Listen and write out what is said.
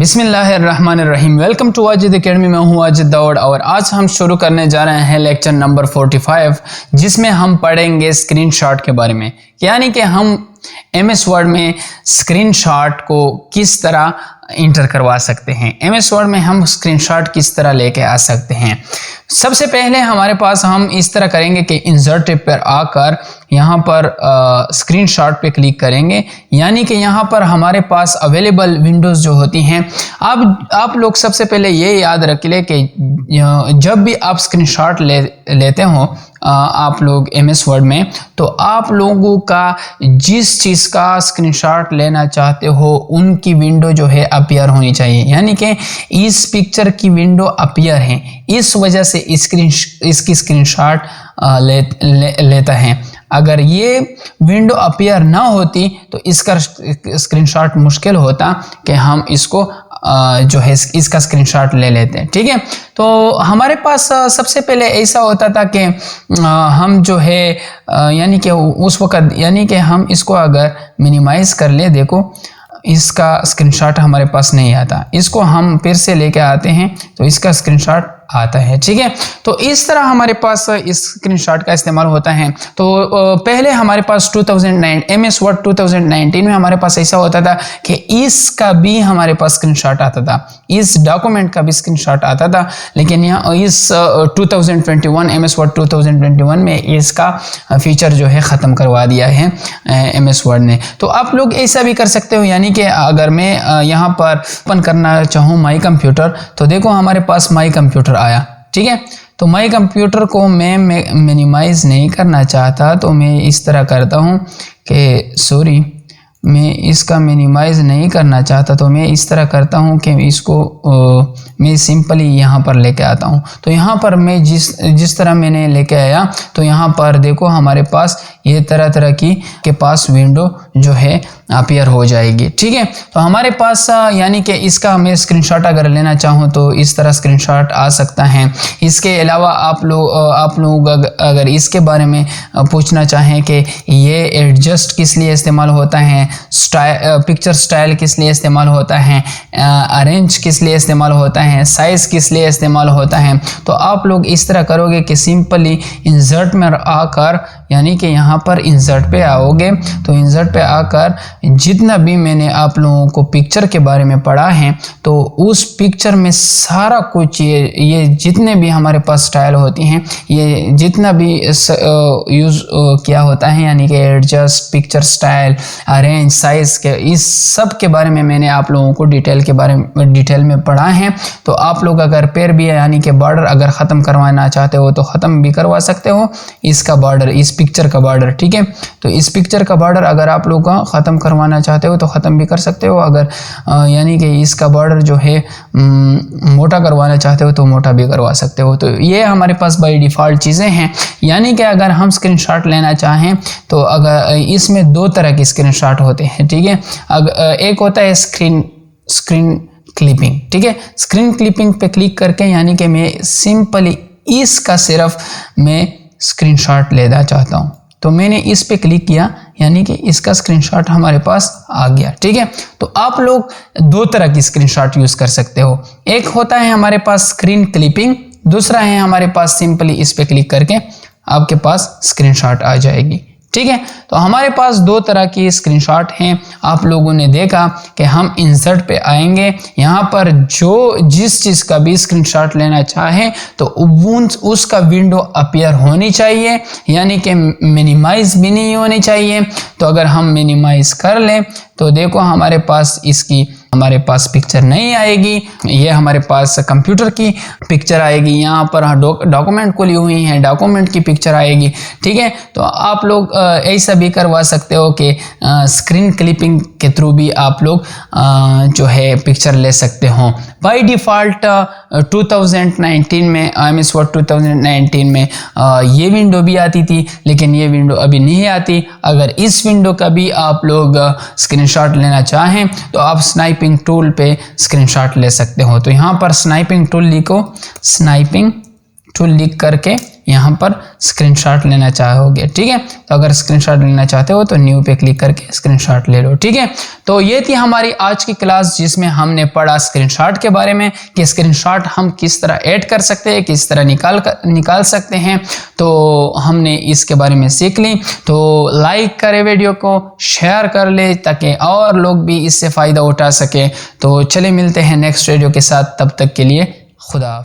बिस्मिल्लाहिर्रहमानिर्रहीम। Welcome to Wajid academy में हूँ वाजिद दाऊद और आज हम शुरू करने जा रहे हैं लेक्चर नंबर 45 जिसमें हम पढ़ेंगे स्क्रीनशॉट के बारे में। यानी कि हम एमएस वर्ड में स्क्रीनशॉट को किस तरह इंटर करवा सकते हैं, एमएस वर्ड में हम स्क्रीनशॉट किस तरह लेके आ सकते हैं। सबसे पहले हमारे पास हम इस तरह करेंगे कि इंसर्ट टिप पर आकर यहाँ पर स्क्रीनशॉट पे क्लिक करेंगे। यानी कि यहाँ पर हमारे पास अवेलेबल विंडोज़ जो होती हैं, अब आप लोग सबसे पहले ये याद रख ले कि जब भी आप स्क्रीनशॉट लेते हो आप लोग एमएस वर्ड में, तो आप लोगों का जिस चीज़ का स्क्रीनशॉट लेना चाहते हो उनकी विंडो जो है अपीयर होनी चाहिए। यानी कि इस पिक्चर की विंडो अपीयर है, इस वजह से इसकी स्क्रीनशॉट लेता है। अगर ये विंडो अपीयर ना होती तो इसका स्क्रीनशॉट मुश्किल होता कि हम इसको जो है इसका स्क्रीनशॉट ले लेते हैं। ठीक है, तो हमारे पास सबसे पहले ऐसा होता था कि हम जो है यानी कि उस वक़्त यानी कि हम इसको अगर मिनिमाइज कर ले, देखो इसका स्क्रीनशॉट हमारे पास नहीं आता, इसको हम फिर से लेके आते हैं तो इसका स्क्रीनशॉट आता है। ठीक है, तो इस तरह हमारे पास इस स्क्रीनशॉट का इस्तेमाल होता है। तो पहले हमारे पास 2009 एमएस वर्ड 2019 में हमारे पास ऐसा होता था कि इसका भी हमारे पास स्क्रीनशॉट आता था, इस डॉक्यूमेंट का भी स्क्रीनशॉट आता था। लेकिन यहाँ इस 2021 एमएस वर्ड 2021 में इसका फीचर जो है ख़त्म करवा दिया है एमएस वर्ड ने। तो आप लोग ऐसा भी कर सकते हो। यानी कि अगर मैं यहाँ पर ओपन करना चाहूँ माई कंप्यूटर, तो देखो हमारे पास माई कंप्यूटर आया। ठीक है, तो माई कंप्यूटर को मैं मिनिमाइज नहीं करना चाहता, तो मैं इस तरह करता हूँ कि मैं इसका मिनिमाइज नहीं करना चाहता, तो मैं इस तरह करता हूँ कि इसको मैं सिंपली यहाँ पर लेके आता हूँ। तो यहाँ पर मैं जिस तरह मैंने लेके आया, तो यहाँ पर देखो हमारे पास ये तरह तरह के पास विंडो जो है अपीयर हो जाएगी। ठीक है, तो हमारे पास यानी कि इसका मैं स्क्रीनशॉट अगर लेना चाहूँ तो इस तरह स्क्रीनशॉट आ सकता है। इसके अलावा आप लोग अगर इसके बारे में पूछना चाहें कि ये एडजस्ट किस लिए इस्तेमाल होता है, पिक्चर स्टाइल किस लिए इस्तेमाल होता है, अरेंज किस लिए इस्तेमाल होता है, साइज़ किस लिए इस्तेमाल होता है, तो आप लोग इस तरह करोगे कि सिंपली इंसर्ट में आकर यानी कि यहाँ पर इंसर्ट पे आओगे, तो इंसर्ट पे आकर जितना भी मैंने आप लोगों को पिक्चर के बारे में पढ़ा है, तो उस पिक्चर में सारा कुछ ये जितने भी हमारे पास स्टाइल होती हैं, ये जितना भी यूज़ किया होता है, यानी कि adjust, picture style, arrange, size के, इस सब के बारे में मैंने आप लोगों को डिटेल में पढ़ा है। तो आप लोग अगर पैर भी यानी कि बॉर्डर अगर ख़त्म करवाना चाहते हो तो ख़त्म भी करवा सकते हो, इसका बॉर्डर, इस पिक्चर का बॉर्डर। ठीक है, तो इस पिक्चर का बॉर्डर अगर आप लोग ख़त्म करवाना चाहते हो तो ख़त्म भी कर सकते हो, अगर यानी कि इसका बॉर्डर जो है मोटा करवाना चाहते हो तो मोटा भी करवा सकते हो। तो ये हमारे पास बाय डिफ़ॉल्ट चीज़ें हैं। यानी कि अगर हम स्क्रीनशॉट लेना चाहें तो अगर इसमें दो तरह के स्क्रीनशॉट होते हैं। ठीक है, एक होता है स्क्रीन क्लिपिंग। ठीक है, स्क्रीन क्लिपिंग पे क्लिक करके यानी कि मैं सिंपली इसका सिर्फ मैं स्क्रीनशॉट लेना चाहता हूँ, तो मैंने इस पे क्लिक किया, यानी कि इसका स्क्रीनशॉट हमारे पास आ गया। ठीक है, तो आप लोग दो तरह की स्क्रीनशॉट यूज़ कर सकते हो। एक होता है हमारे पास स्क्रीन क्लिपिंग, दूसरा है हमारे पास सिंपली इस पे क्लिक करके आपके पास स्क्रीनशॉट आ जाएगी। ठीक है, तो हमारे पास दो तरह की स्क्रीनशॉट हैं। आप लोगों ने देखा कि हम इंसर्ट पे आएंगे, यहाँ पर जिस चीज़ का भी स्क्रीनशॉट लेना चाहें तो उसका विंडो अपीयर होनी चाहिए, यानी कि मिनिमाइज भी नहीं होनी चाहिए। तो अगर हम मिनिमाइज कर लें तो देखो हमारे पास पिक्चर नहीं आएगी, ये हमारे पास कंप्यूटर की पिक्चर आएगी। यहाँ पर डॉक्यूमेंट खुली हुई हैं, डॉक्यूमेंट की पिक्चर आएगी। ठीक है, तो आप लोग ऐसा भी करवा सकते हो कि स्क्रीन क्लिपिंग के थ्रू भी आप लोग जो है पिक्चर ले सकते हो। बाय डिफ़ॉल्ट 2019 में एमएस वर्ड 2019 में ये विंडो भी आती थी, लेकिन ये विंडो अभी नहीं आती। अगर इस विंडो का भी आप लोग स्क्रीनशॉट लेना चाहें तो आप स्नाइपिंग टूल पे स्क्रीनशॉट ले सकते हो। तो यहाँ पर स्नाइपिंग टूल लिखो, स्नाइपिंग टूल लिख करके यहाँ पर स्क्रीनशॉट लेना चाहोगे, ठीक है। तो अगर स्क्रीनशॉट लेना चाहते हो तो न्यू पे क्लिक करके स्क्रीनशॉट ले लो, ठीक है। तो ये थी हमारी आज की क्लास जिसमें हमने पढ़ा स्क्रीनशॉट के बारे में कि स्क्रीनशॉट हम किस तरह ऐड कर सकते हैं, किस तरह निकाल सकते हैं। तो हमने इसके बारे में सीख ली। तो लाइक करें वीडियो को, शेयर कर ले ताकि और लोग भी इससे फ़ायदा उठा सके। तो चलिए मिलते हैं नेक्स्ट वीडियो के साथ, तब तक के लिए खुदा हाफिज़।